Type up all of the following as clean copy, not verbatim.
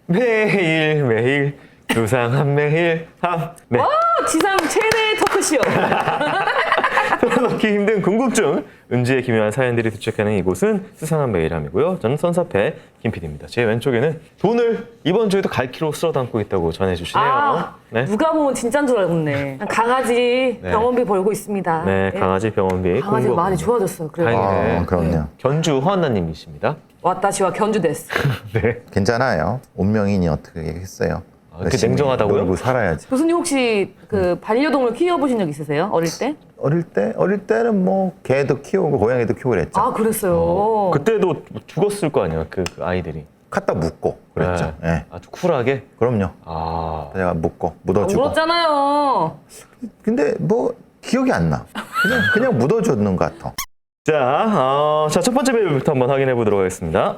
매일매일 수상한 매일 함. 네. 와, 지상 최대 토크쇼. 풀어놓기 힘든 궁금증, 은지의 기묘한 사연들이 도착하는 이곳은 수상한 매일함이고요. 저는 선사패 김PD입니다. 제 왼쪽에는 돈을 이번 주에도 갈키로 쓸어 담고 있다고 전해주시네요. 아, 네. 누가 보면 진짜인 줄 알겠네. 강아지 네. 병원비 벌고 있습니다. 네, 예. 강아지 병원비 강아지가 공급. 많이 좋아졌어요. 그래도. 다행이네. 그럼요. 견주 허한나님이십니다. 와타시와 견주 데스. 네. 괜찮아요. 운명이니 어떻게 했어요. 그렇게 냉정하다고요? 놀고 살아야지. 교수님 혹시 그 반려동물 키워보신 적 있으세요? 어릴 때? 어릴 때는 뭐 개도 키우고 고양이도 키우고 그랬죠. 아, 그랬어요. 그때도 죽었을 거 아니에요, 그 아이들이. 갖다 묻고 그랬죠. 네. 예. 아주 쿨하게. 그럼요. 아, 내가 묻고 묻어주고. 울었잖아요. 근데 뭐 기억이 안 나. 그냥 묻어주는 것 같아. 자, 첫 번째 메일부터 한번 확인해 보도록 하겠습니다.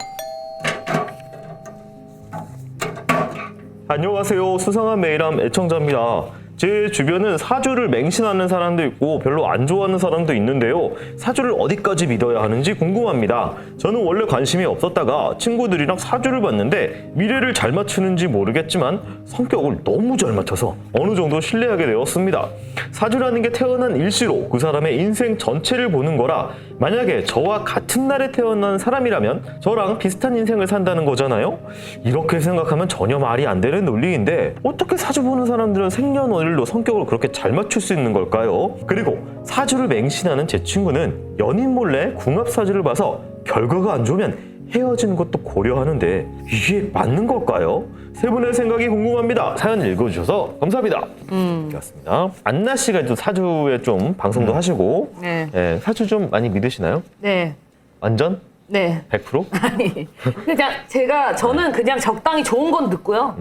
안녕하세요. 수상한 메일함 애청자입니다. 제 주변은 사주를 맹신하는 사람도 있고 별로 안 좋아하는 사람도 있는데요. 사주를 어디까지 믿어야 하는지 궁금합니다. 저는 원래 관심이 없었다가 친구들이랑 사주를 봤는데 미래를 잘 맞추는지 모르겠지만 성격을 너무 잘 맞춰서 어느 정도 신뢰하게 되었습니다. 사주라는 게 태어난 일시로 그 사람의 인생 전체를 보는 거라 만약에 저와 같은 날에 태어난 사람이라면 저랑 비슷한 인생을 산다는 거잖아요. 이렇게 생각하면 전혀 말이 안 되는 논리인데 어떻게 사주 보는 사람들은 생년월일로 성격을 그렇게 잘 맞출 수 있는 걸까요? 그리고 사주를 맹신하는 제 친구는 연인 몰래 궁합 사주를 봐서 결과가 안 좋으면 헤어지는 것도 고려하는데 이게 맞는 걸까요? 세 분의 생각이 궁금합니다. 사연 읽어주셔서 감사합니다. 그렇습니다. 안나 씨가 또 사주에 좀 방송도 하시고 네. 예, 사주 좀 많이 믿으시나요? 네. 완전? 네. 100%? 아니, 저는 그냥 적당히 좋은 건 듣고요.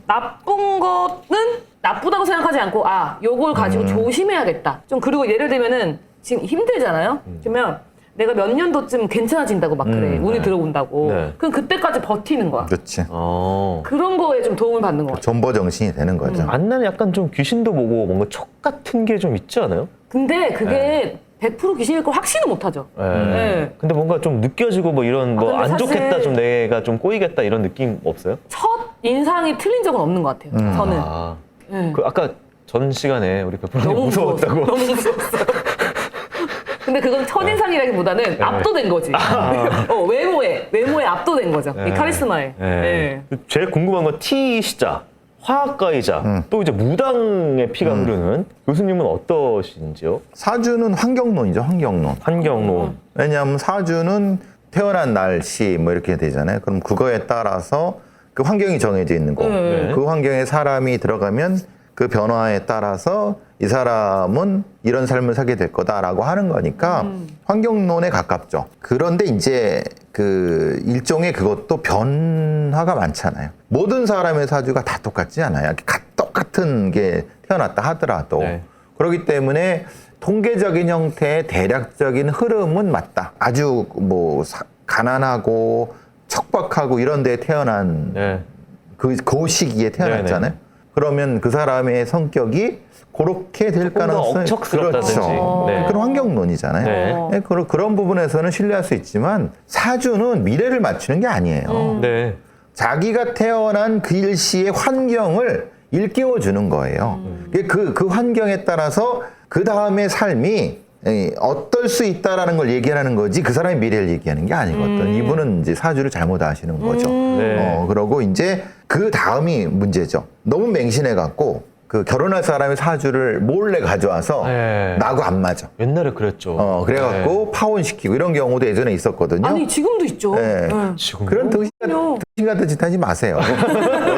나쁜 거는 나쁘다고 생각하지 않고, 아, 요걸 가지고 조심해야겠다. 좀, 그리고 예를 들면은, 지금 힘들잖아요? 그러면 내가 몇 년도쯤 괜찮아진다고 막 그래. 운이 들어온다고. 네. 그럼 그때까지 버티는 거야. 그렇지. 그런 거에 좀 도움을 받는 것 같아요. 존버 정신이 되는 거죠. 안나는 약간 좀 귀신도 보고 뭔가 척 같은 게 좀 있지 않아요? 근데 그게 100% 귀신일 걸 확신은 못 하죠. 예. 네. 근데 뭔가 좀 느껴지고 뭐 이런 뭐 근데 안 사실- 좋겠다, 좀 내가 좀 꼬이겠다 이런 느낌 없어요? 첫 인상이 틀린 적은 없는 것 같아요. 저는. 아, 네. 그 아까 전 시간에 우리 베프로님 너무 무서웠다고. 너무 무서웠어요. 근데 그건 첫인상이라기보다는 압도된 거지. 외모에 압도된 거죠. 이 카리스마에. 네. 제일 궁금한 건 T시자, 화학과이자 또 이제 무당의 피가 흐르는 교수님은 어떠신지요? 사주는 환경론이죠. 환경론. 환경론. 왜냐하면 사주는 태어난 날씨 뭐 이렇게 되잖아요. 그럼 그거에 따라서 그 환경이 정해져 있는 거고 네. 그 환경에 사람이 들어가면 그 변화에 따라서 이 사람은 이런 삶을 살게 될 거다라고 하는 거니까 환경론에 가깝죠. 그런데 이제 그 일종의 그것도 변화가 많잖아요. 모든 사람의 사주가 다 똑같지 않아요. 똑같은 게 태어났다 하더라도. 네. 그렇기 때문에 통계적인 형태의 대략적인 흐름은 맞다. 아주 뭐 가난하고 척박하고 이런 데에 태어난 네. 그 시기에 태어났잖아요. 네네. 그러면 그 사람의 성격이 그렇게 될 조금 더 가능성이 억척스럽다든지. 그렇죠. 네. 그런 환경론이잖아요. 네. 네, 그런 부분에서는 신뢰할 수 있지만 사주는 미래를 맞추는 게 아니에요. 네. 자기가 태어난 그 일시의 환경을 일깨워 주는 거예요. 그 환경에 따라서 그 다음의 삶이 어떨 수 있다라는 걸 얘기하는 거지 그 사람의 미래를 얘기하는 게 아니거든. 이분은 이제 사주를 잘못 아시는 거죠. 네. 그러고 이제 그 다음이 문제죠. 너무 맹신해 갖고 그 결혼할 사람의 사주를 몰래 가져와서 네. 나하고 안 맞아. 옛날에 그랬죠. 그래갖고 파혼시키고 이런 경우도 예전에 있었거든요. 아니, 지금도 있죠. 네. 지금 그런 등신 같은 짓 하지 마세요.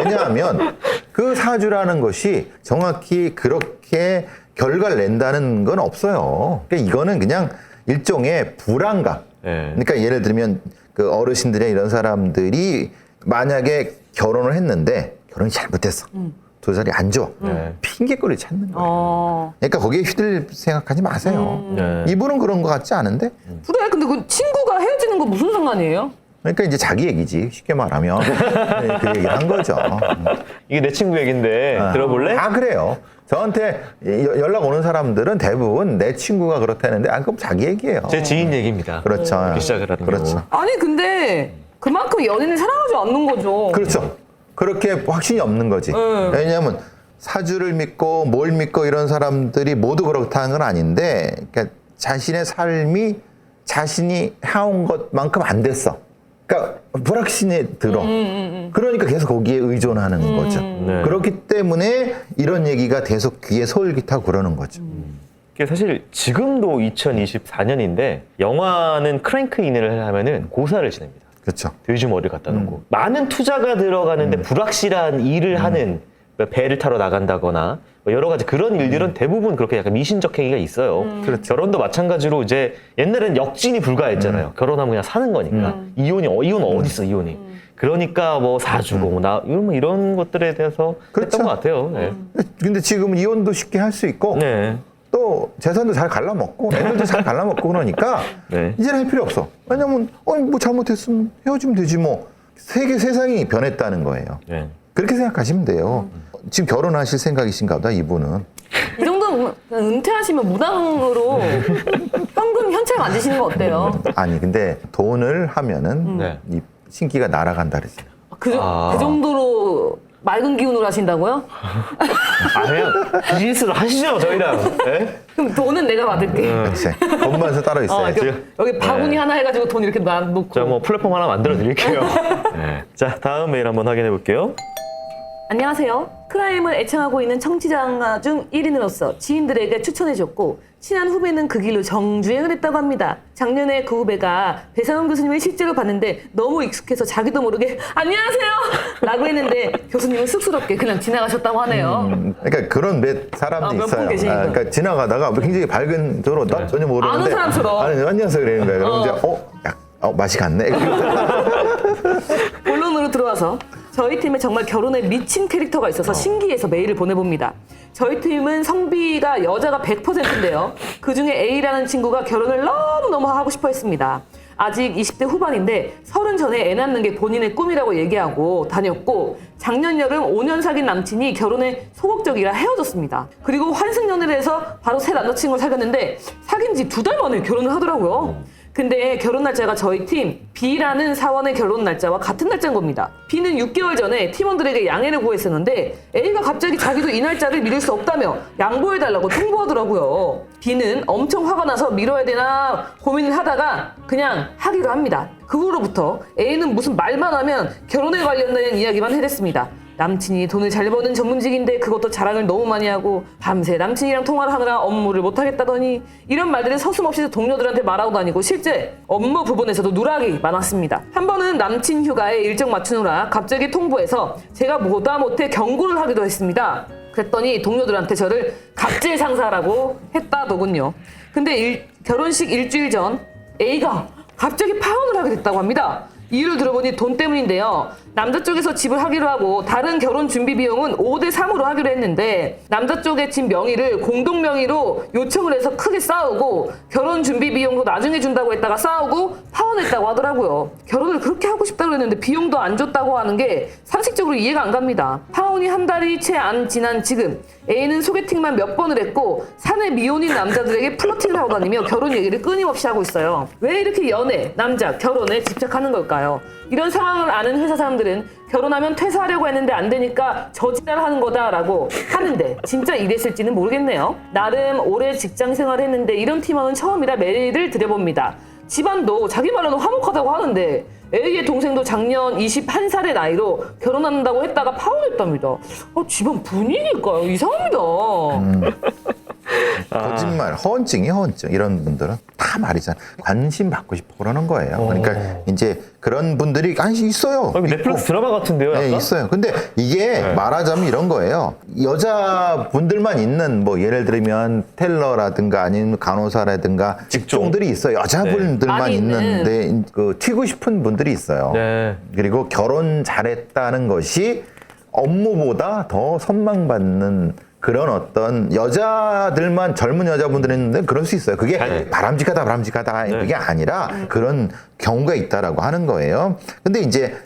왜냐하면 그 사주라는 것이 정확히 그렇게 결과를 낸다는 건 없어요. 그러니까 이거는 그냥 일종의 불안감. 네. 그러니까 예를 들면 그 어르신들의 이런 사람들이 만약에 결혼을 했는데 결혼이 잘못됐어. 두 살이 안 좋아. 핑계거리 찾는 거예요. 그러니까 거기에 휘둘릴 생각하지 마세요. 네. 이분은 그런 것 같지 않은데? 그래, 근데 그 친구가 헤어지는 거 무슨 상관이에요? 그러니까 이제 자기 얘기지 쉽게 말하면 네, 그 얘기를 한 거죠. 이게 내 친구 얘긴데 들어볼래? 다 그래요. 저한테 연락 오는 사람들은 대부분 내 친구가 그렇다는데 그럼 자기 얘기예요. 제 지인 얘기입니다. 그렇죠. 이렇게 시작을 하는 그렇죠. 경우. 아니, 근데 그만큼 연인을 사랑하지 않는 거죠. 그렇죠. 그렇게 확신이 없는 거지. 왜냐하면 사주를 믿고 뭘 믿고 이런 사람들이 모두 그렇다는 건 아닌데, 그러니까 자신의 삶이 자신이 해온 것만큼 안 됐어. 그러니까 불확신에 들어. 그러니까 계속 거기에 의존하는 거죠. 네. 그렇기 때문에 이런 얘기가 계속 귀에 솔깃하고 그러는 거죠. 이게 사실 지금도 2024년인데 영화는 크랭크인을 하면은 고사를 지냅니다. 그렇죠. 돼지머리를 갖다 놓고 많은 투자가 들어가는데 불확실한 일을 하는 배를 타러 나간다거나 뭐 여러 가지 그런 일들은 대부분 그렇게 약간 미신적 행위가 있어요. 그렇죠. 결혼도 마찬가지로 이제 옛날엔 역진이 불가했잖아요. 결혼하면 그냥 사는 거니까. 이혼 어디 있어 이혼이. 그러니까 뭐 사주고 뭐 이런 것들에 대해서 그렇죠. 했던 것 같아요. 네. 근데 지금 이혼도 쉽게 할 수 있고 네. 또 재산도 잘 갈라먹고 애들도 잘 갈라먹고 그러니까 네. 이제는 할 필요 없어. 왜냐면 뭐 잘못했으면 헤어지면 되지 뭐. 세상이 변했다는 거예요. 네. 그렇게 생각하시면 돼요. 지금 결혼하실 생각이신가 보다 이분은. 이 정도면 그냥 은퇴하시면 무당으로 현금 현찰 만드시는 거 어때요? 아니 근데 돈을 하면은 네. 이 신기가 날아간다 그러지. 그 정도로 맑은 기운으로 하신다고요? 그냥 비즈니스를 하시죠 저희랑. 네? 그럼 돈은 내가 받을게. 그렇지. 돈만서 따로 있어야지. 여기 바구니 네. 하나 해가지고 돈 이렇게 놓고. 자, 뭐 플랫폼 하나 만들어 드릴게요. 네. 자, 다음 메일 한번 확인해 볼게요. 안녕하세요. 크라임을 애청하고 있는 청취자 중 1인으로서 지인들에게 추천해줬고 친한 후배는 그 길로 정주행을 했다고 합니다. 작년에 그 후배가 배상훈 교수님을 실제로 봤는데 너무 익숙해서 자기도 모르게 안녕하세요! 라고 했는데 교수님은 쑥스럽게 그냥 지나가셨다고 하네요. 그러니까 그런 몇 사람도 몇분 있어요. 계시니까. 그러니까 지나가다가 굉장히 밝은 저로 나 전혀 모르는데 아는 사람처럼. 아니 안녕하세요 그러는 거예요. 그럼 이제 맛이 갔네. 본론으로 들어와서 저희 팀에 정말 결혼에 미친 캐릭터가 있어서 신기해서 메일을 보내봅니다. 저희 팀은 성비가 여자가 100%인데요. 그중에 A라는 친구가 결혼을 너무너무 하고 싶어 했습니다. 아직 20대 후반인데 30 전에 애 낳는 게 본인의 꿈이라고 얘기하고 다녔고 작년 여름 5년 사귄 남친이 결혼에 소극적이라 헤어졌습니다. 그리고 환승연애를 해서 바로 새 남자친구를 사귀었는데 사귄 지 2달 만에 결혼을 하더라고요. 근데 결혼 날짜가 저희 팀 B라는 사원의 결혼 날짜와 같은 날짜인 겁니다. B는 6개월 전에 팀원들에게 양해를 구했었는데 A가 갑자기 자기도 이 날짜를 미룰 수 없다며 양보해달라고 통보하더라고요. B는 엄청 화가 나서 미뤄야 되나 고민을 하다가 그냥 하기로 합니다. 그 후로부터 A는 무슨 말만 하면 결혼에 관련된 이야기만 해댔습니다. 남친이 돈을 잘 버는 전문직인데 그것도 자랑을 너무 많이 하고 밤새 남친이랑 통화를 하느라 업무를 못하겠다더니 이런 말들을 서슴없이 동료들한테 말하고 다니고 실제 업무 부분에서도 누락이 많았습니다. 한 번은 남친 휴가에 일정 맞추느라 갑자기 통보해서 제가 보다 못해 경고를 하기도 했습니다. 그랬더니 동료들한테 저를 갑질 상사라고 했다더군요. 근데 결혼식 일주일 전 A가 갑자기 파혼을 하게 됐다고 합니다. 이유를 들어보니 돈 때문인데요. 남자 쪽에서 집을 하기로 하고 다른 결혼 준비 비용은 5대3으로 하기로 했는데 남자 쪽의 집 명의를 공동 명의로 요청을 해서 크게 싸우고 결혼 준비 비용도 나중에 준다고 했다가 싸우고 파혼했다고 하더라고요. 결혼을 그렇게 하고 싶다고 했는데 비용도 안 줬다고 하는 게 상식적으로 이해가 안 갑니다. 파혼이 한 달이 채 안 지난 지금 A는 소개팅만 몇 번을 했고 사내 미혼인 남자들에게 플러팅을 하고 다니며 결혼 얘기를 끊임없이 하고 있어요. 왜 이렇게 연애, 남자, 결혼에 집착하는 걸까요? 이런 상황을 아는 회사 사람들은 결혼하면 퇴사하려고 했는데 안 되니까 저지랄 하는 거다라고 하는데 진짜 이랬을지는 모르겠네요. 나름 오래 직장 생활을 했는데 이런 팀원은 처음이라 메일을 드려봅니다. 집안도 자기 말로는 화목하다고 하는데 A의 동생도 작년 21살의 나이로 결혼한다고 했다가 파혼했답니다. 집안 분위기일까요? 이상합니다. 거짓말, 허언증이 허언증. 이런 분들은 다 말이잖아. 관심 받고 싶어 그러는 거예요. 그러니까 이제 그런 분들이 간혹 있어요. 넷플릭스 드라마 같은데요, 약간? 네, 있어요. 근데 이게 말하자면 이런 거예요. 여자분들만 있는 뭐 예를 들면 텔러라든가 아니면 간호사라든가 직종들이 있어요. 여자분들만 많이 있는데 그 튀고 싶은 분들이 있어요. 네. 그리고 결혼 잘했다는 것이 업무보다 더 선망받는 그런 어떤 여자들만 젊은 여자분들이 있는데 그럴 수 있어요. 그게 바람직하다 그게 아니라 그런 경우가 있다라고 하는 거예요. 근데 이제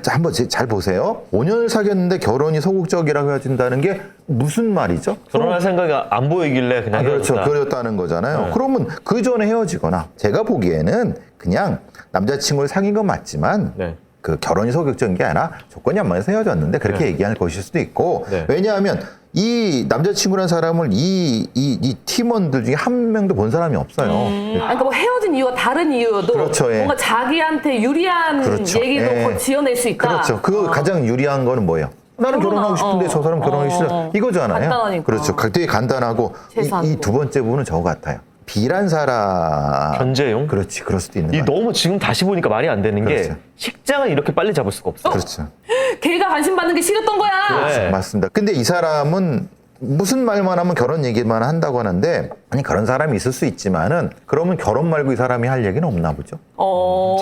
한번 잘 보세요. 5년을 사귀었는데 결혼이 소극적이라고 해준다는 게 무슨 말이죠? 결혼할 생각이 안 보이길래 그냥 그렇죠. 헤어졌다. 그랬다는 거잖아요. 그러면 그 전에 헤어지거나 제가 보기에는 그냥 남자친구를 사귄 건 맞지만 네. 그 결혼이 소극적인 게 아니라 조건이 안 맞아서 헤어졌는데 그렇게 얘기하는 것일 수도 있고 네. 왜냐하면 이 남자친구라는 사람을 이 팀원들 중에 한 명도 본 사람이 없어요. 그러니까 뭐 헤어진 이유가 다른 이유여도 그렇죠, 예. 뭔가 자기한테 유리한 그렇죠. 얘기로 예. 지어낼 수 있다. 그렇죠. 그 가장 유리한 거는 뭐예요? 나는 결혼하고 싶은데 저 사람 결혼하기 싫어. 이거잖아요. 간단하니까. 그렇죠. 되게 간단하고 재산. 이 두 번째 부분은 저거 같아요. 비란 사람. 견제용? 그렇지. 그럴 수도 있는 이 거예요. 너무 지금 다시 보니까 말이 안 되는 게 그렇죠. 식장을 이렇게 빨리 잡을 수가 없어. 그렇죠. 걔가 관심 받는 게 싫었던 거야. 네. 맞습니다. 근데 이 사람은 무슨 말만 하면 결혼 얘기만 한다고 하는데 아니 그런 사람이 있을 수 있지만은 그러면 결혼 말고 이 사람이 할 얘기는 없나 보죠.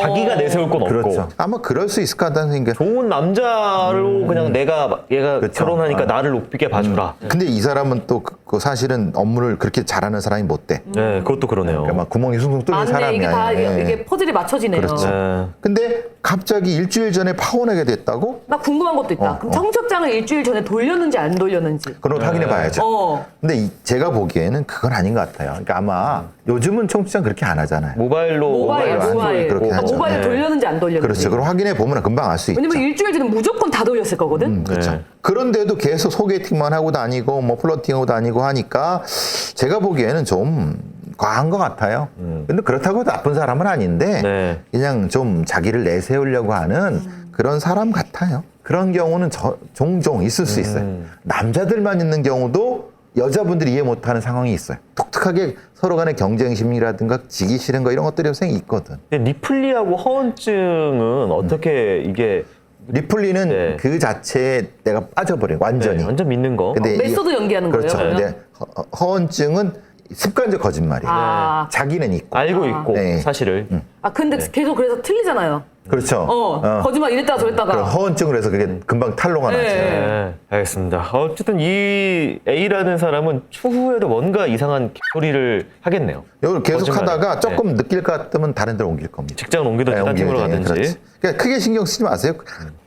자기가 내세울 건 없고. 그렇죠. 아마 그럴 수 있을 것 같다는 생각이. 좋은 남자로 그냥 얘가 그렇죠. 결혼하니까 나를 높이게 봐주라. 근데 이 사람은 또 그 사실은 업무를 그렇게 잘하는 사람이 못 돼. 네, 그것도 그러네요. 그러니까 막 구멍이 숭숭 뚫린 맞네. 사람이 이게 다 아니에요. 이게 퍼즐이 맞춰지네요. 그렇죠. 네. 근데 갑자기 일주일 전에 파혼하게 됐다고? 나 궁금한 것도 있다. 그럼 청첩장을 일주일 전에 돌렸는지 안 돌렸는지. 그럼 확인해 봐야죠. 근데 제가 보기에는 그건 아닌 것 같아요. 그러니까 아마 요즘은 청취장 그렇게 안 하잖아요. 모바일로 모바일. 그렇게 하죠. 모바일에 네. 돌렸는지 안 돌렸는지. 그렇죠. 그럼 확인해 보면 금방 알 수 있죠. 왜냐면 일주일 전에 무조건 다 돌렸을 거거든. 그렇죠. 네. 그런데도 계속 소개팅만 하고 다니고 뭐 플러팅하고 다니고 하니까 제가 보기에는 좀 과한 것 같아요. 근데 그렇다고 나쁜 사람은 아닌데 네. 그냥 좀 자기를 내세우려고 하는 그런 사람 같아요. 그런 경우는 종종 있을 수 있어요. 남자들만 있는 경우도 여자분들이 이해 못하는 상황이 있어요. 독특하게 서로 간의 경쟁 심리라든가 지기 싫은 거 이런 것들이 요새 있거든. 근데 리플리하고 허언증은 어떻게 이게 리플리는 네. 그 자체에 내가 빠져버려요. 완전히. 네, 완전 믿는 거. 근데 메소드 연기하는 그렇죠. 거예요, 그러면? 근데 허언증은 습관적 거짓말이에요. 아. 자기는 있고. 알고 있고 네. 사실을. 근데 계속 그래서 틀리잖아요. 그렇죠. 거짓말 이랬다가 저랬다가. 그럼 허언증을 해서 그게 금방 탈로가 나죠. 네, 알겠습니다. 어쨌든 이 A라는 사람은 추후에도 뭔가 이상한 소리를 하겠네요. 이걸 계속 거짓말을. 하다가 조금 느낄 것 같으면 다른 데로 옮길 겁니다. 직장을 옮기든지 딴 팀으로 옮겨야 돼요. 가든지. 그렇지. 그러니까 크게 신경 쓰지 마세요.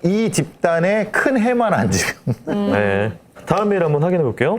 이 집단에 큰 해만 안 지면. 네. 다음 메일 한번 확인해 볼게요.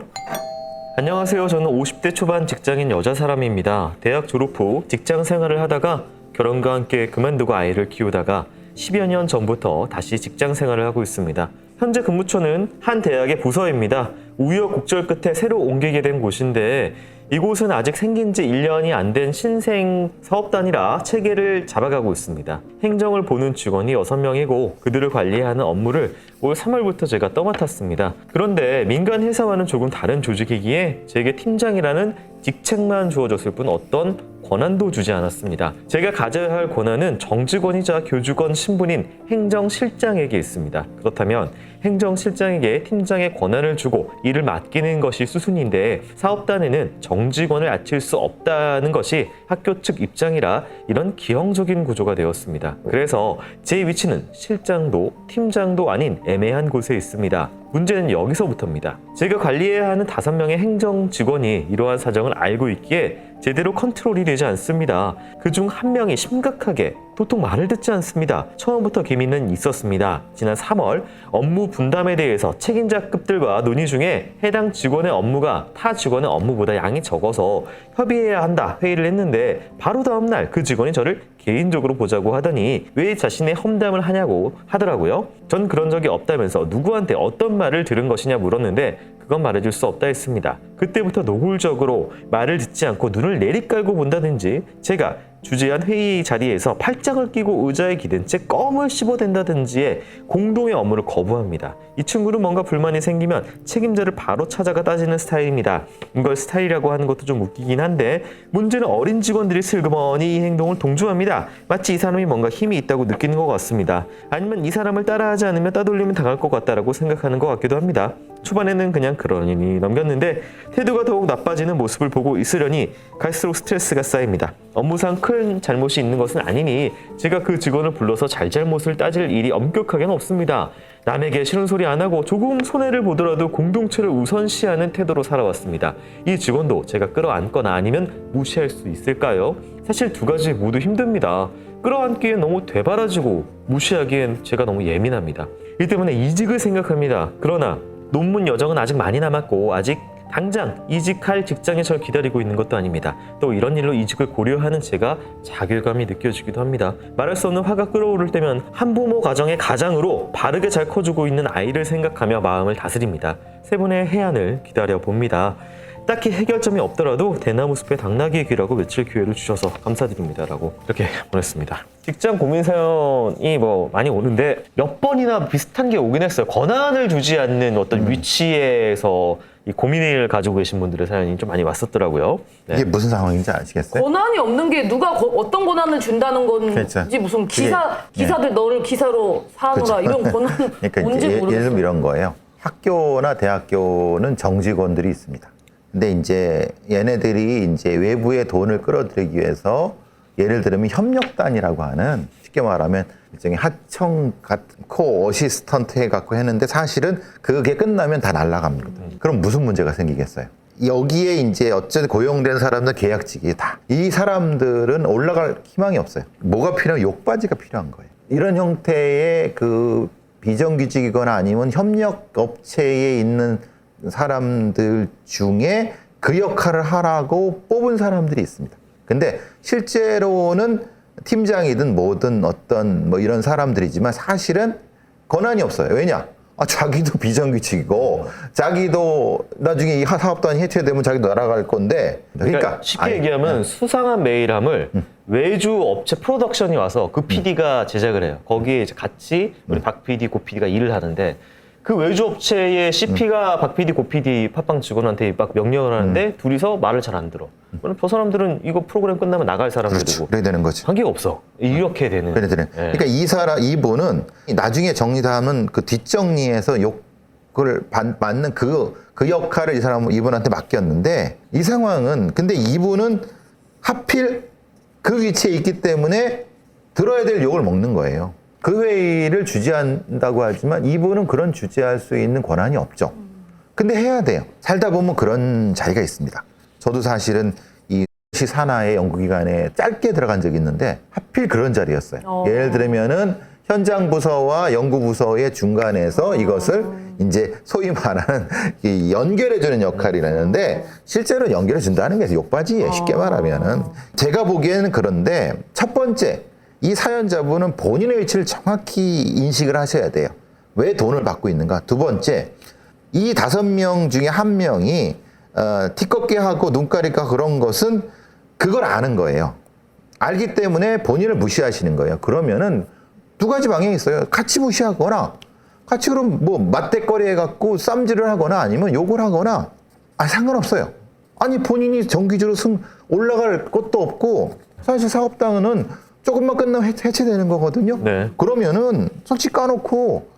안녕하세요. 저는 50대 초반 직장인 여자 사람입니다. 대학 졸업 후 직장 생활을 하다가 결혼과 함께 그만두고 아이를 키우다가 10여 년 전부터 다시 직장 생활을 하고 있습니다. 현재 근무처는 한 대학의 부서입니다. 우여곡절 끝에 새로 옮기게 된 곳인데 이곳은 아직 생긴 지 1년이 안 된 신생 사업단이라 체계를 잡아가고 있습니다. 행정을 보는 직원이 6명이고 그들을 관리하는 업무를 올 3월부터 제가 떠맡았습니다. 그런데 민간 회사와는 조금 다른 조직이기에 제게 팀장이라는 직책만 주어졌을 뿐 어떤 권한도 주지 않았습니다. 제가 가져야 할 권한은 정직원이자 교주건 신분인 행정실장에게 있습니다. 그렇다면 행정실장에게 팀장의 권한을 주고 일을 맡기는 것이 수순인데 사업단에는 정직원을 앉힐 수 없다는 것이 학교 측 입장이라 이런 기형적인 구조가 되었습니다. 그래서 제 위치는 실장도 팀장도 아닌 애매한 곳에 있습니다. 문제는 여기서부터입니다. 제가 관리해야 하는 5명의 행정 직원이 이러한 사정을 알고 있기에 제대로 컨트롤이 되지 않습니다. 그중 한 명이 심각하게 도통 말을 듣지 않습니다. 처음부터 기미는 있었습니다. 지난 3월 업무 분담에 대해서 책임자급들과 논의 중에 해당 직원의 업무가 타 직원의 업무보다 양이 적어서 협의해야 한다 회의를 했는데 바로 다음 날 그 직원이 저를 개인적으로 보자고 하더니 왜 자신의 험담을 하냐고 하더라고요. 전 그런 적이 없다면서 누구한테 어떤 말을 들은 것이냐 물었는데 그건 말해줄 수 없다 했습니다. 그때부터 노골적으로 말을 듣지 않고 눈을 내리깔고 본다든지 제가 주재한 회의 자리에서 팔짱을 끼고 의자에 기댄 채 껌을 씹어댄다든지의 공동의 업무를 거부합니다. 이 친구는 뭔가 불만이 생기면 책임자를 바로 찾아가 따지는 스타일입니다. 이걸 스타일이라고 하는 것도 좀 웃기긴 한데 문제는 어린 직원들이 슬그머니 이 행동을 동조합니다. 마치 이 사람이 뭔가 힘이 있다고 느끼는 것 같습니다. 아니면 이 사람을 따라하지 않으면 따돌리면 당할 것 같다라고 생각하는 것 같기도 합니다. 초반에는 그냥 그러니 넘겼는데 태도가 더욱 나빠지는 모습을 보고 있으려니 갈수록 스트레스가 쌓입니다. 업무상 큰 잘못이 있는 것은 아니니 제가 그 직원을 불러서 잘잘못을 따질 일이 엄격하게는 없습니다. 남에게 싫은 소리 안 하고 조금 손해를 보더라도 공동체를 우선시하는 태도로 살아왔습니다. 이 직원도 제가 끌어안거나 아니면 무시할 수 있을까요? 사실 두 가지 모두 힘듭니다. 끌어안기엔 너무 되바라지고 무시하기엔 제가 너무 예민합니다. 이 때문에 이직을 생각합니다. 그러나 논문 여정은 아직 많이 남았고 아직 당장 이직할 직장이 절 기다리고 있는 것도 아닙니다. 또 이런 일로 이직을 고려하는 제가 자괴감이 느껴지기도 합니다. 말할 수 없는 화가 끓어오를 때면 한부모 가정의 가장으로 바르게 잘 커주고 있는 아이를 생각하며 마음을 다스립니다. 세 분의 해안을 기다려봅니다. 딱히 해결점이 없더라도 대나무 숲의 당나귀의 귀라고 며칠 기회를 주셔서 감사드립니다. 라고 이렇게 보냈습니다. 직장 고민 사연이 뭐 많이 오는데 몇 번이나 비슷한 게 오긴 했어요. 권한을 주지 않는 어떤 위치에서 이 고민을 가지고 계신 분들의 사연이 좀 많이 왔었더라고요. 네. 이게 무슨 상황인지 아시겠어요? 권한이 없는 게 누가 어떤 권한을 준다는 건지 그렇죠. 무슨 기사들 네. 너를 기사로 사노라 그렇죠. 이런 권한 그러니까 뭔지 이제 모르겠어요. 예를 들면 이런 거예요. 학교나 대학교는 정직원들이 있습니다. 근데 이제 얘네들이 이제 외부의 돈을 끌어들이기 위해서 예를 들면 협력단이라고 하는 쉽게 말하면 일종의 하청 같은 코 어시스턴트 해갖고 했는데 사실은 그게 끝나면 다 날아갑니다. 그럼 무슨 문제가 생기겠어요? 여기에 이제 어쨌든 고용된 사람들 계약직이다. 이 사람들은 올라갈 희망이 없어요. 뭐가 필요한 욕바지가 필요한 거예요. 이런 형태의 그 비정규직이거나 아니면 협력 업체에 있는 사람들 중에 그 역할을 하라고 뽑은 사람들이 있습니다. 근데 실제로는 팀장이든 뭐든 어떤 뭐 이런 사람들이지만 사실은 권한이 없어요. 왜냐? 자기도 비정규직이고 자기도 나중에 이 사업단이 해체되면 자기도 날아갈 건데 그러니까 쉽게 얘기하면 수상한 메일함을 외주 업체 프로덕션이 와서 그 PD가 제작을 해요. 거기에 이제 같이 우리 박 PD, 고 PD가 일을 하는데 그 외주 업체의 CP가 박 PD, 고 PD 팟빵 직원한테 막 명령을 하는데 둘이서 말을 잘 안 들어. 그럼 저 사람들은 이거 프로그램 끝나면 나갈 사람들이고 그렇죠. 그래야 되는 거지. 관계가 없어. 이렇게 되는. 그래. 그러니까 이분은 나중에 정리 다 하면 그 뒷정리해서 욕을 받는 그 역할을 이분한테 맡겼는데 이 상황은 근데 이분은 하필 그 위치에 있기 때문에 들어야 될 욕을 먹는 거예요. 그 회의를 주재한다고 하지만 이분은 그런 주재할 수 있는 권한이 없죠. 근데 해야 돼요. 살다 보면 그런 자리가 있습니다. 저도 사실은 이 산하의 연구기관에 짧게 들어간 적이 있는데 하필 그런 자리였어요. 예를 들면은 현장 부서와 연구 부서의 중간에서 이것을 이제 소위 말하는 이 연결해주는 역할이라는데 실제로 연결해준다는 게 욕바지예요. 쉽게 말하면은 제가 보기에는 그런데 첫 번째 이 사연자분은 본인의 위치를 정확히 인식을 하셔야 돼요. 왜 돈을 받고 있는가? 두 번째, 이 5명 중에 1명이 티껍게 하고 눈가리가 그런 것은 그걸 아는 거예요. 알기 때문에 본인을 무시하시는 거예요. 그러면은 두 가지 방향이 있어요. 같이 무시하거나 같이 그럼 뭐 맞대거리 해갖고 쌈질을 하거나 아니면 욕을 하거나 상관없어요. 아니 본인이 정규직으로 올라갈 것도 없고 사실 사업당은 조금만 끝나면 해체되는 거거든요. 네. 그러면은 솔직히 까놓고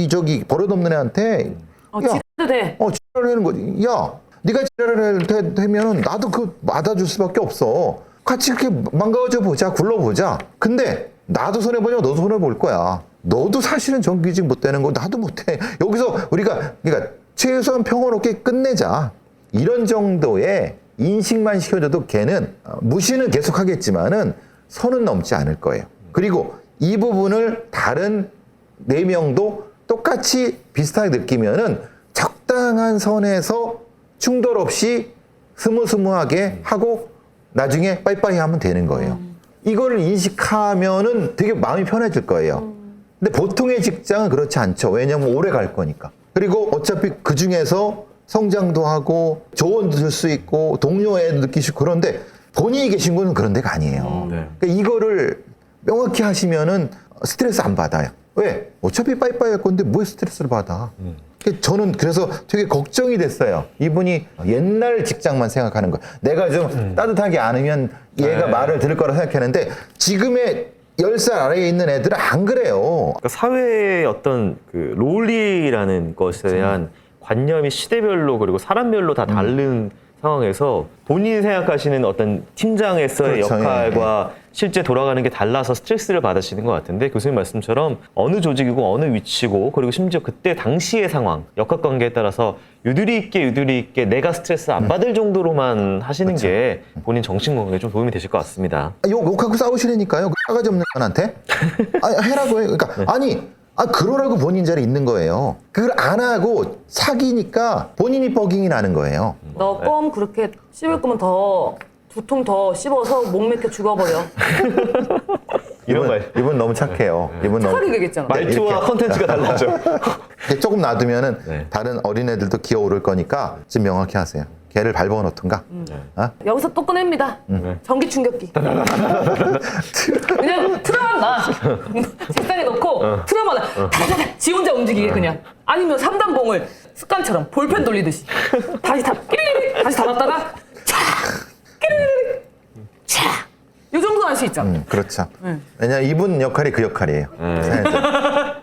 저기 버릇없는 애한테 지랄도 돼. 지랄을 하는 거지. 야, 네가 지랄을 되면은 나도 그거 맞아줄 수밖에 없어. 같이 이렇게 망가져 보자, 굴러보자. 근데 나도 손해 보냐고 너도 손해 볼 거야. 너도 사실은 정규직 못 되는 거 나도 못 해. 여기서 우리가 그러니까 최소한 평화롭게 끝내자. 이런 정도의 인식만 시켜줘도 걔는 무시는 계속 하겠지만은 선은 넘지 않을 거예요. 그리고 이 부분을 다른 4명도 똑같이 비슷하게 느끼면은 적당한 선에서 충돌 없이 스무스무하게 하고 나중에 빠이빠이 하면 되는 거예요. 이거를 인식하면은 되게 마음이 편해질 거예요. 근데 보통의 직장은 그렇지 않죠. 왜냐면 오래 갈 거니까. 그리고 어차피 그 중에서 성장도 하고 조언도 들 수 있고 동료애도 느끼시고 그런데 본인이 계신 곳은 그런 데가 아니에요. 네. 그러니까 이거를 명확히 하시면은 스트레스 안 받아요. 왜? 어차피 빠이빠이 할 건데 뭐 스트레스를 받아. 저는 그래서 되게 걱정이 됐어요. 이분이 옛날 직장만 생각하는 거예요. 내가 좀 따뜻하게 안으면 얘가 말을 들을 거라 생각했는데 지금의 10살 아래에 있는 애들은 안 그래요. 그러니까 사회의 어떤 그 롤이라는 것에 대한 관념이 시대별로 그리고 사람별로 다 다른 상황에서 본인이 생각하시는 어떤 팀장에서의 그렇죠. 역할과 실제 돌아가는 게 달라서 스트레스를 받으시는 것 같은데 교수님 말씀처럼 어느 조직이고 어느 위치고 그리고 심지어 그때 당시의 상황, 역학관계에 따라서 유두리 있게 내가 스트레스 안 받을 정도로만 하시는 게 본인 정신건강에 좀 도움이 되실 것 같습니다. 욕하고 싸우시라니까요. 싸가지 없는 분한테. 해라고 해요. 그러니까 아니 그러라고 본인 자리에 있는 거예요. 그걸 안 하고 사귀니까 본인이 버깅이 나는 거예요. 너 껌 그렇게 씹을 거면 더 두 통 더 씹어서 목 맥혀 죽어버려. 이분 너무 착해요. 이분 너무 차라리 얘기했잖아. 말투와 이렇게. 컨텐츠가 달라져. 이렇게 조금 놔두면은 네. 다른 어린애들도 기어오를 거니까 좀 명확히 하세요. 걔를 밟아 놓던가. 여기서 또 꺼냅니다. 전기 충격기. 그냥 틀어만 놔. 책상에 놓고 틀어만 놔. 지 혼자 움직이게 그냥. 아니면 3단봉을 습관처럼 볼펜 돌리듯이 다시 끼리리리 다시 닫았다가 촥 끼리리리 촥. 이 정도는 할 수 있잖아. 그렇죠. 왜냐면 이분 역할이 그 역할이에요.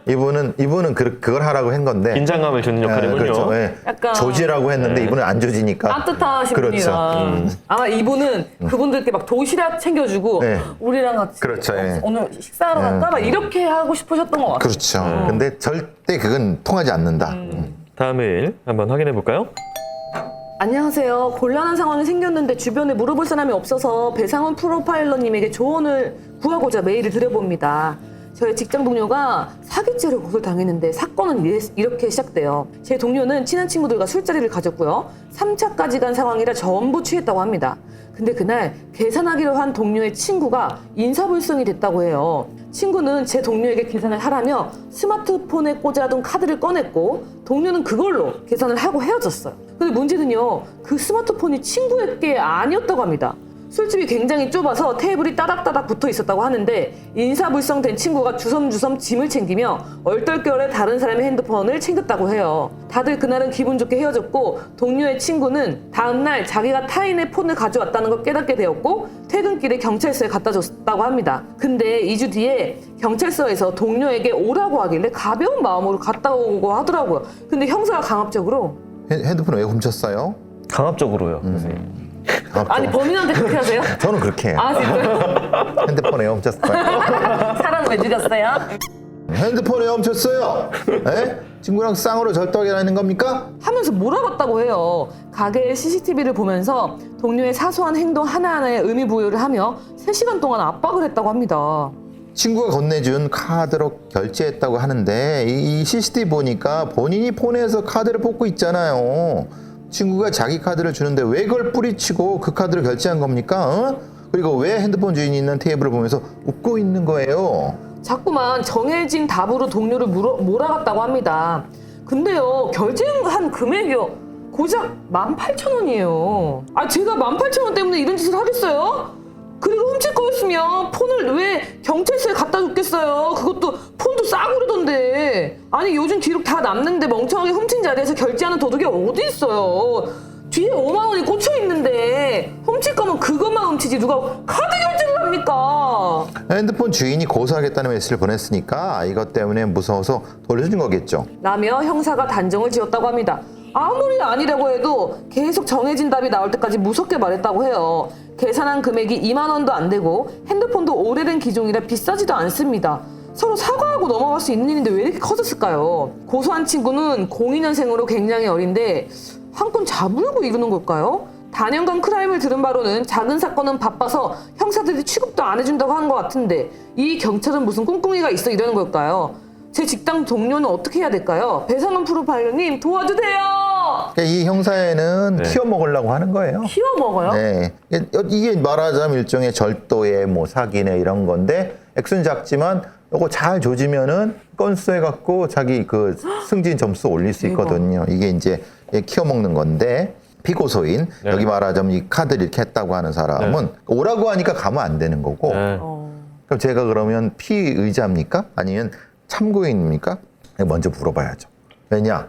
이분은 그걸 하라고 한 건데. 긴장감을 주는 역할이군요. 그렇죠. 예. 약간 조지라고 했는데 이분은 안 조지니까. 따뜻하신 그렇죠. 분이라 아마 이분은 그분들께 막 도시락 챙겨주고 네. 우리랑 같이 그렇죠, 예. 오늘 식사하러 갈까? 막 이렇게 하고 싶으셨던 것 같아요. 그렇죠. 근데 절대 그건 통하지 않는다. 다음 메일 한번 확인해 볼까요? 안녕하세요. 곤란한 상황이 생겼는데 주변에 물어볼 사람이 없어서 배상훈 프로파일러님에게 조언을 구하고자 메일을 드려봅니다. 저의 직장 동료가 사기죄로 고소를 당했는데 사건은 이렇게 시작돼요. 제 동료는 친한 친구들과 술자리를 가졌고요. 3차까지 간 상황이라 전부 취했다고 합니다. 근데 그날 계산하기로 한 동료의 친구가 인사불성이 됐다고 해요. 친구는 제 동료에게 계산을 하라며 스마트폰에 꽂아둔 카드를 꺼냈고 동료는 그걸로 계산을 하고 헤어졌어요. 근데 문제는요, 그 스마트폰이 친구의 게 아니었다고 합니다. 술집이 굉장히 좁아서 테이블이 따닥따닥 붙어 있었다고 하는데 인사불성된 친구가 주섬주섬 짐을 챙기며 얼떨결에 다른 사람의 핸드폰을 챙겼다고 해요. 다들 그날은 기분 좋게 헤어졌고 동료의 친구는 다음날 자기가 타인의 폰을 가져왔다는 걸 깨닫게 되었고 퇴근길에 경찰서에 갖다 줬다고 합니다. 근데 2주 뒤에 경찰서에서 동료에게 오라고 하길래 가벼운 마음으로 갔다 오고 하더라고요. 근데 형사가 강압적으로 핸드폰 왜 훔쳤어요? 강압적으로요, 선생님. 아니 범인한테 그렇게 하세요? 저는 그렇게 해요. 아 진짜요? 핸드폰 왜 훔쳤어요? 사람 왜 죽였어요? 핸드폰 왜 훔쳤어요? 에? 친구랑 쌍으로 절도하는 겁니까? 하면서 몰아갔다고 해요. 가게의 CCTV를 보면서 동료의 사소한 행동 하나하나에 의미 부여를 하며 3시간 동안 압박을 했다고 합니다. 친구가 건네준 카드로 결제했다고 하는데 이 CCTV 보니까 본인이 폰에서 카드를 뽑고 있잖아요. 친구가 자기 카드를 주는데 왜 그걸 뿌리치고 그 카드를 결제한 겁니까? 그리고 왜 핸드폰 주인이 있는 테이블을 보면서 웃고 있는 거예요? 자꾸만 정해진 답으로 동료를 몰아갔다고 합니다. 근데요, 결제한 금액이요, 고작 18,000원이에요. 아, 제가 18,000원 때문에 이런 짓을 하겠어요? 그리고 훔칠 거였으면 폰을 왜 경찰서에 갖다 줬겠어요? 그것도 폰도 싸구려던데. 아니 요즘 기록 다 남는데 멍청하게 훔친 자리에서 결제하는 도둑이 어디 있어요? 뒤에 5만 원이 꽂혀 있는데 훔칠 거면 그것만 훔치지 누가 카드 결제를 합니까? 핸드폰 주인이 고소하겠다는 메시지를 보냈으니까 이것 때문에 무서워서 돌려준 거겠죠. 라며 형사가 단정을 지었다고 합니다. 아무리 아니라고 해도 계속 정해진 답이 나올 때까지 무섭게 말했다고 해요. 계산한 금액이 2만 원도 안 되고 핸드폰도 오래된 기종이라 비싸지도 않습니다. 서로 사과하고 넘어갈 수 있는 일인데 왜 이렇게 커졌을까요? 고소한 친구는 02년생으로 굉장히 어린데 한 건 잡으려고 이러는 걸까요? 단연간 크라임을 들은 바로는 작은 사건은 바빠서 형사들이 취급도 안 해준다고 한 것 같은데 이 경찰은 무슨 꿍꿍이가 있어 이러는 걸까요? 제 직장 동료는 어떻게 해야 될까요? 배상훈 프로파일러님 도와주세요. 이 형사에는 키워 먹으려고 하는 거예요. 키워 먹어요? 네. 이게 말하자면 일종의 절도에 뭐 사기네 이런 건데 액수는 작지만 요거 잘 조지면은 건수 해갖고 자기 그 승진 점수 올릴 수 있거든요. 이게 이제 키워 먹는 건데 피고소인 네. 여기 말하자면 이 카드를 이렇게 했다고 하는 사람은 오라고 하니까 가면 안 되는 거고 네. 그럼 제가 그러면 피의자입니까? 아니면 참고인입니까? 먼저 물어봐야죠. 왜냐?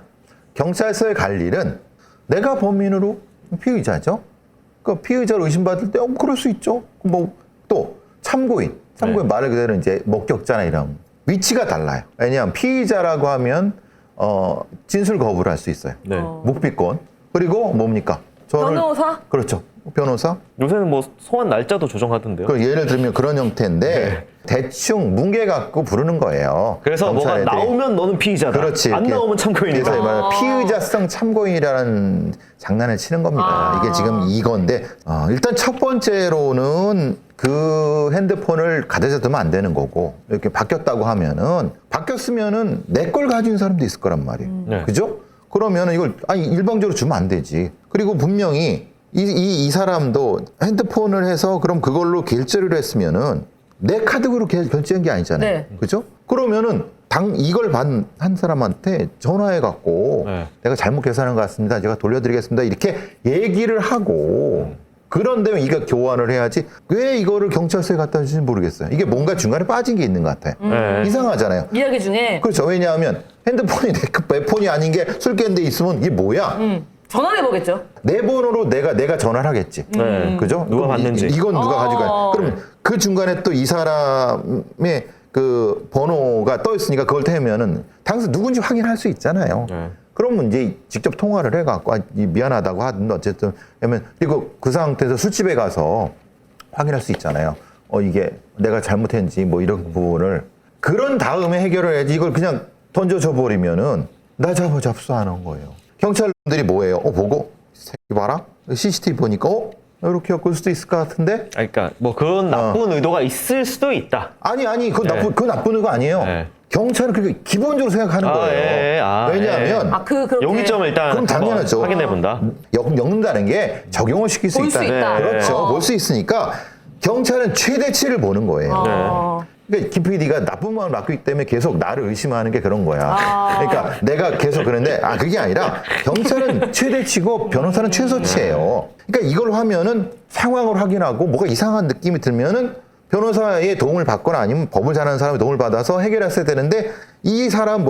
경찰서에 갈 일은 내가 범인으로 피의자죠. 그 피의자로 의심받을 때 그럴 수 있죠. 뭐 또 참고인 네. 말 그대로 이제 목격자나 이런 위치가 달라요. 왜냐하면 피의자라고 하면 진술 거부를 할 수 있어요. 네. 묵비권. 그리고 뭡니까? 변호사? 그렇죠. 변호사. 요새는 뭐 소환 날짜도 조정하던데요. 그 예를 들면 그런 형태인데 대충 뭉개 갖고 부르는 거예요. 그래서 뭐가 경찰 애들이. 나오면 너는 피의자다. 그렇지. 안 이렇게 나오면 참고인이다. 그래서 말하는 피의자성 참고인이라는 장난을 치는 겁니다. 이게 지금 이건데 일단 첫 번째로는 그 핸드폰을 가져다 두면 안 되는 거고 이렇게 바뀌었다고 하면은 바뀌었으면은 내 걸 가진 사람도 있을 거란 말이에요. 네. 그죠? 그러면은 이걸 일방적으로 주면 안 되지. 그리고 분명히 이 사람도 핸드폰을 해서 그럼 그걸로 결제를 했으면은 내 카드로 결제한 게 아니잖아요. 네. 그죠? 그러면은 이걸 받은 한 사람한테 전화해 갖고 네. 내가 잘못 계산한 것 같습니다. 제가 돌려드리겠습니다. 이렇게 얘기를 하고 그런 다음에 이거 교환을 해야지 왜 이거를 경찰서에 갖다 주는지 모르겠어요. 이게 뭔가 중간에 빠진 게 있는 것 같아요. 네. 이상하잖아요. 이야기 중에 그렇죠. 왜냐하면 핸드폰이 내 폰이 아닌 게 술캔데 있으면 이게 뭐야? 전화를 해보겠죠. 내 번호로 내가 전화를 하겠지. 네. 그죠? 누가 그럼 받는지. 이건 누가 가져가요? 그럼 그 중간에 또 이 사람의 그 번호가 떠 있으니까 그걸 태우면은 당신 누군지 확인할 수 있잖아요. 네. 그러면 이제 직접 통화를 해갖고 미안하다고 하든 어쨌든 하면 그리고 그 상태에서 술집에 가서 확인할 수 있잖아요. 이게 내가 잘못했는지 뭐 이런 부분을 그런 다음에 해결을 해야지 이걸 그냥 던져줘 버리면은 나 잡수하는 거예요. 경찰들이 뭐예요? 보고 새끼 봐라 CCTV 보니까 이렇게 엮을 수도 있을 것 같은데 그러니까 뭐 그런 나쁜 의도가 있을 수도 있다. 아니 그건 네. 그건 나쁜 의가 아니에요. 네. 경찰은 그렇게 기본적으로 생각하는 거예요. 왜냐하면 그렇게 용의점을 일단 그럼 당연하죠. 확인해 본다. 엮는다는 게 적용을 시킬 수 볼 수 있다. 있다. 그렇죠. 볼 수 있으니까 경찰은 최대치를 보는 거예요. 네. 그러니까 김 PD가 나쁜 마음을 갖고 있기 때문에 계속 나를 의심하는 게 그런 거야. 그러니까 내가 계속 그런데 그게 아니라 경찰은 최대치고 변호사는 최소치예요. 그러니까 이걸 하면은 상황을 확인하고 뭐가 이상한 느낌이 들면은 변호사의 도움을 받거나 아니면 법을 잘하는 사람의 도움을 받아서 해결했어야 되는데 이 사람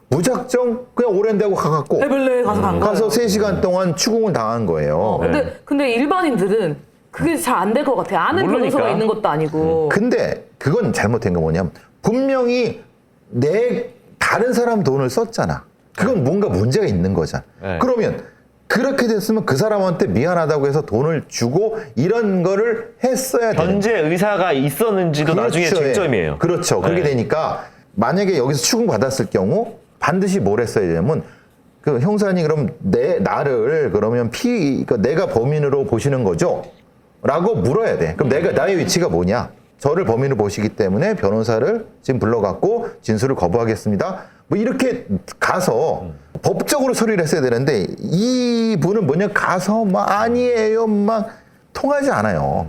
무작정 그냥 오랜다고 가갖고 해블레 가서 간 거예요. 가서 3시간 동안 추궁을 당한 거예요. 근데 일반인들은 그게 잘 안 될 것 같아요. 아는 모르니까. 변호사가 있는 것도 아니고. 근데 그건 잘못된 거 뭐냐면 분명히 다른 사람 돈을 썼잖아. 그건 뭔가 문제가 있는 거잖아. 네. 그러면 그렇게 됐으면 그 사람한테 미안하다고 해서 돈을 주고 이런 거를 했어야 되는 현재 의사가 있었는지도 나중에 그렇죠. 쟁점이에요. 그렇죠. 그렇게 네. 되니까 만약에 여기서 추궁받았을 경우 반드시 뭘 했어야 되냐면 그 형사님 그럼 나를 그러면 그러니까 내가 범인으로 보시는 거죠? 라고 물어야 돼. 그럼 나의 위치가 뭐냐? 저를 범인으로 보시기 때문에 변호사를 지금 불러갖고 진술을 거부하겠습니다. 뭐 이렇게 가서 법적으로 처리를 했어야 되는데 이분은 뭐냐 가서 막 아니에요 막 통하지 않아요.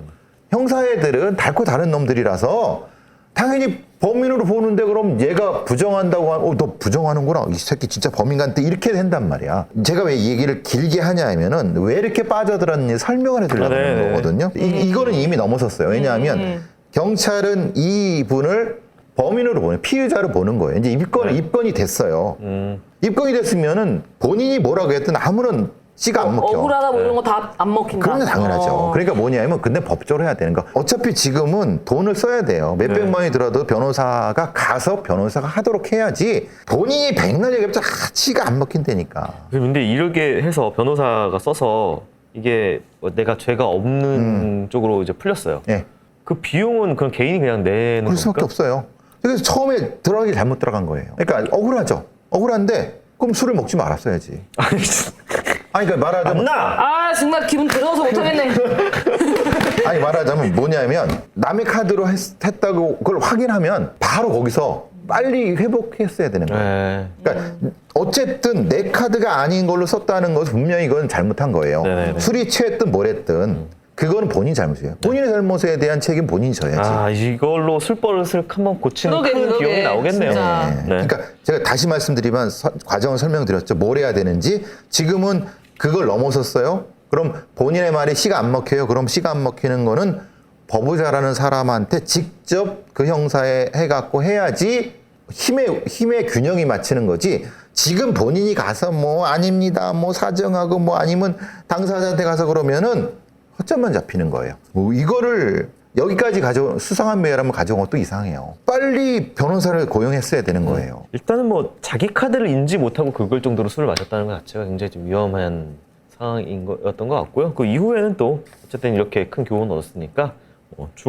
형사애들은 달고 다른 놈들이라서 당연히 범인으로 보는데 그럼 얘가 부정한다고 하면 너 부정하는구나 이 새끼 진짜 범인 같아 이렇게 된단 말이야. 제가 왜 이 얘기를 길게 하냐 하면은 왜 이렇게 빠져들었는지 설명을 해드리려고 하는 거거든요. 이거는 이미 넘어섰어요. 왜냐하면 경찰은 이분을 범인으로 보는 피의자로 보는 거예요. 이제 입건이 됐어요. 입건이 됐으면은 본인이 뭐라고 했든 아무런 씨가 안 먹혀. 억울하다 뭐 이런 거 다 안 먹힌다. 그런 게 당연하죠. 그러니까 뭐냐면 근데 법적으로 해야 되는 거. 어차피 지금은 돈을 써야 돼요. 몇백만 원이 들어도 변호사가 가서 변호사가 하도록 해야지 본인이 백날 얘기해봤자 씨가 안 먹힌다니까. 근데 이렇게 해서 변호사가 써서 이게 뭐 내가 죄가 없는 쪽으로 이제 풀렸어요. 예. 그 비용은 그냥 개인이 그냥 내는 그럴 수밖에 겁니까? 없어요. 그래서 처음에 들어가기 잘못 들어간 거예요. 그러니까 억울하죠. 억울한데 그럼 술을 먹지 말았어야지. 아니, 진짜. 아니 그러니까 말하자면 나 정말 기분 더러워서 못하겠네. 아니 말하자면 뭐냐면 남의 카드로 했다고 그걸 확인하면 바로 거기서 빨리 회복했어야 되는 거예요. 네. 그러니까 어쨌든 내 카드가 아닌 걸로 썼다는 것은 분명히 이건 잘못한 거예요. 네네네. 술이 취했든 뭐랬든 그거는 본인 잘못이에요. 본인의 잘못에 대한 책임 본인이 져야지. 이걸로 술버릇을 한번 고치는 큰 비용이 나오겠네요. 진짜. 네. 그러니까 제가 다시 말씀드리면 과정을 설명드렸죠. 뭘 해야 되는지. 지금은 그걸 넘어섰어요. 그럼 본인의 말이 씨가 안 먹혀요. 그럼 씨가 안 먹히는 거는 법을 잘하는 사람한테 직접 그 형사에 해갖고 해야지 힘의 균형이 맞추는 거지. 지금 본인이 가서 뭐 아닙니다. 뭐 사정하고 뭐 아니면 당사자한테 가서 그러면은 허점만 잡히는 거예요. 뭐 이거를 여기까지 수상한 매열하면 가져온 것도 이상해요. 빨리 변호사를 고용했어야 되는 거예요. 일단은 뭐 자기 카드를 인지 못하고 그걸 정도로 술을 마셨다는 것 자체가 굉장히 좀 위험한 상황인 거였던 것 같고요. 그 이후에는 또 어쨌든 이렇게 큰 교훈을 얻었으니까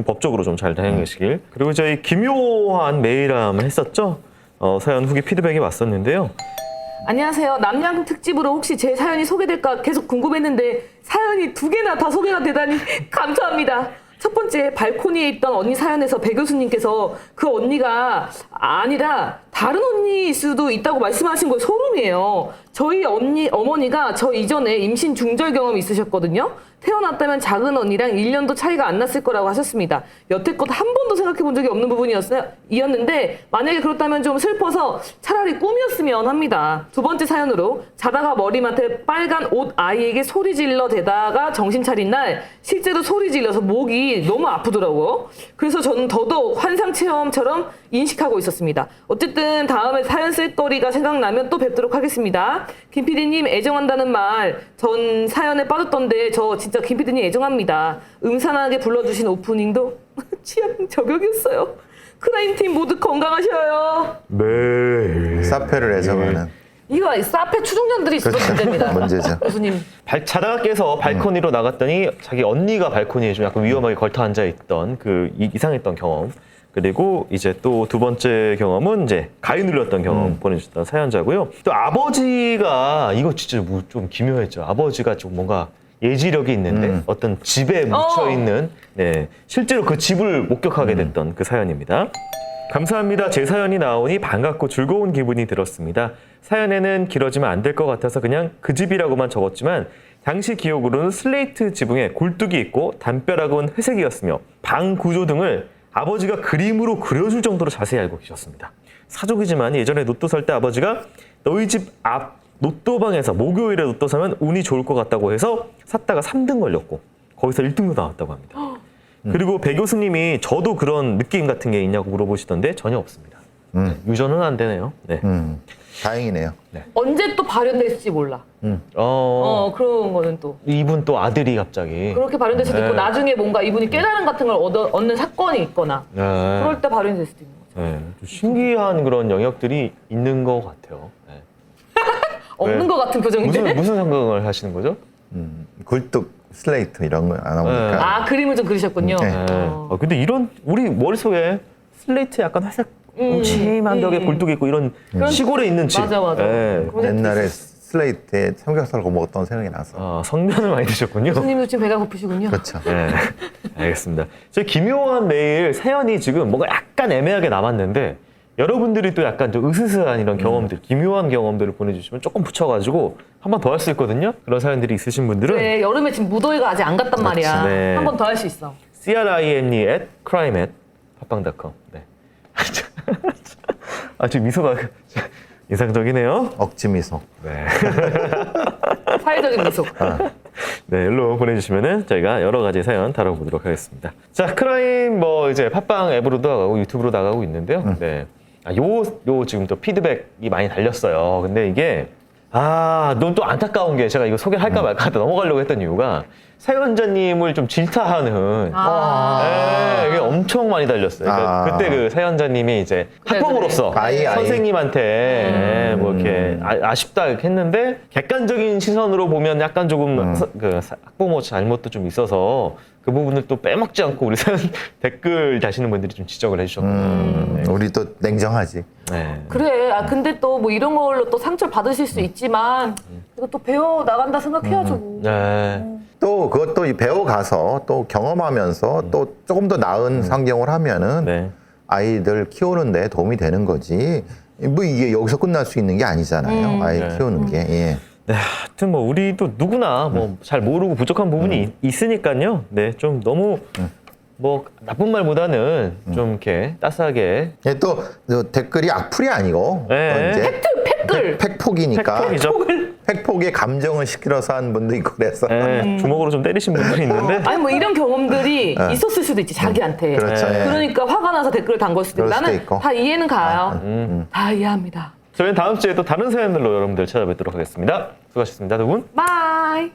법적으로 좀 잘 다행하시길. 그리고 저희 기묘한 메일함을 했었죠. 사연 후기 피드백이 왔었는데요. 안녕하세요. 남양 특집으로 혹시 제 사연이 소개될까 계속 궁금했는데 사연이 2개나 다 소개가 되다니 감사합니다. 첫 번째, 발코니에 있던 언니 사연에서 배 교수님께서 그 언니가 아니라 다른 언니일 수도 있다고 말씀하신 거 소름이에요. 저희 어머니가 저 이전에 임신 중절 경험이 있으셨거든요. 태어났다면 작은 언니랑 1년도 차이가 안 났을 거라고 하셨습니다. 여태껏 한 번도 생각해 본 적이 없는 부분이었는데 만약에 그렇다면 좀 슬퍼서 차라리 꿈이었으면 합니다. 두 번째 사연으로, 자다가 머리맡에 빨간 옷 아이에게 소리 질러 대다가 정신 차린 날 실제로 소리 질러서 목이 너무 아프더라고요. 그래서 저는 더더욱 환상 체험처럼 인식하고 있었습니다. 어쨌든 다음에 사연 쓸 거리가 생각나면 또 뵙도록 하겠습니다. 김 PD님 애정한다는 말 전 사연에 빠졌던데 저 진짜 김 PD님 애정합니다. 음산하게 불러주신 오프닝도 취향 저격이었어요. 크라임팀 모두 건강하셔요. 네. 사페를 애정하는. 이거 사페 추종자들이 있어서 문제입니다. 문제죠. 교수님. 자다가 깨서 발코니로 나갔더니 자기 언니가 발코니에 좀 약간 위험하게 걸터 앉아 있던 그 이상했던 경험. 그리고 이제 또 두 번째 경험은 이제 가위 눌렸던 경험 보내주셨던 사연자고요. 또 아버지가 이거 진짜 좀 기묘했죠. 아버지가 좀 뭔가 예지력이 있는데 어떤 집에 묻혀 있는 실제로 그 집을 목격하게 됐던 그 사연입니다. 감사합니다. 제 사연이 나오니 반갑고 즐거운 기분이 들었습니다. 사연에는 길어지면 안 될 것 같아서 그냥 그 집이라고만 적었지만 당시 기억으로는 슬레이트 지붕에 굴뚝이 있고 담벼락은 회색이었으며 방 구조 등을 아버지가 그림으로 그려줄 정도로 자세히 알고 계셨습니다. 사족이지만 예전에 로또 살 때 아버지가 너희 집 앞 로또방에서 목요일에 로또 사면 운이 좋을 것 같다고 해서 샀다가 3등 걸렸고 거기서 1등도 나왔다고 합니다. 그리고 배 교수님이 저도 그런 느낌 같은 게 있냐고 물어보시던데 전혀 없습니다. 유전은 안 되네요. 네. 다행이네요. 언제 또 발현될지 몰라. 그런 거는 또. 이분 또 아들이 갑자기. 그렇게 발현될 수도 있고 나중에 뭔가 이분이 깨달음 같은 걸 얻는 사건이 있거나 그럴 때 발현될 수도 있는 거죠. 네. 좀 신기한 그런 영역들이 있는 것 같아요. 네. 없는 것 같은 표정인데? 무슨 생각을 하시는 거죠? 굴뚝, 슬레이트 이런 거 안 나오니까. 아, 그림을 좀 그리셨군요. 네. 근데 이런 우리 머릿속에 슬레이트 약간 회색 음침한 벽에 굴뚝이 있고 이런 시골에 있는 집. 맞아. 옛날에 슬레이트에 삼겹살 구워 먹었던 생각이 나서. 성면을 많이 드셨군요. 교수님도 지금 배가 고프시군요. 그렇죠. 네, 알겠습니다. 저 기묘한 메일 사연이 지금 뭔가 약간 애매하게 남았는데 여러분들이 또 약간 좀 으스스한 이런 경험들, 기묘한 경험들을 보내주시면 조금 붙여가지고 한 번 더 할 수 있거든요. 그런 사연들이 있으신 분들은 네, 여름에 지금 무더위가 아직 안 갔단 말이야. 네. 한 번 더 할 수 있어. crime@팟빵.com. 네. 지금 미소가 인상적이네요. 억지 미소. 네. 사회적인 미소. 네, 일로 보내주시면은 저희가 여러 가지 사연 다뤄보도록 하겠습니다. 자, 크라임 이제 팟빵 앱으로도 나가고 유튜브로 나가고 있는데요. 네. 요 지금 또 피드백이 많이 달렸어요. 근데 이게 너무 또 안타까운 게 제가 이거 소개를 할까 말까 하다 넘어가려고 했던 이유가 사연자님을 좀 질타하는 이게 엄청 많이 달렸어요. 그러니까 그때 그 사연자님이 이제 학부모로서 아이. 선생님한테 뭐 이렇게 아쉽다 이렇게 했는데 객관적인 시선으로 보면 약간 조금 그 학부모 잘못도 좀 있어서 그 부분을 또 빼먹지 않고 우리 사연 댓글 다시는 분들이 좀 지적을 해주셨거든요. 네. 우리 또 냉정하지. 네. 그래. 근데 또 뭐 이런 걸로 또 상처를 받으실 수 있지만 이거 또 배워 나간다 생각해야죠. 네. 또 그것도 배워가서 또 경험하면서 또 조금 더 나은 환경을 하면은 네. 아이들 키우는 데 도움이 되는 거지. 뭐 이게 여기서 끝날 수 있는 게 아니잖아요. 아이 키우는 게. 예. 네, 하여튼 우리도 누구나 잘 모르고 부족한 부분이 있으니까요. 네, 좀 너무 나쁜 말보다는 좀 이렇게 따스하게. 예, 또 댓글이 악플이 아니고 네. 또 이제 팩글. 팩폭이니까 팩폭이죠. 팩폭에 감정을 실어서 한 분도 있고 그래서. 네, 주먹으로 좀 때리신 분들이 있는데. 아니 뭐 이런 경험들이 있었을 수도 있지 자기한테. 그렇죠. 예. 그러니까 화가 나서 댓글을 단 걸 수도 있고. 그럴 수도 나는 있고. 다 이해는 가요. 다 이해합니다. 저희는 다음 주에 또 다른 사연들로 여러분들 찾아뵙도록 하겠습니다. 수고하셨습니다, 두 분. 바이.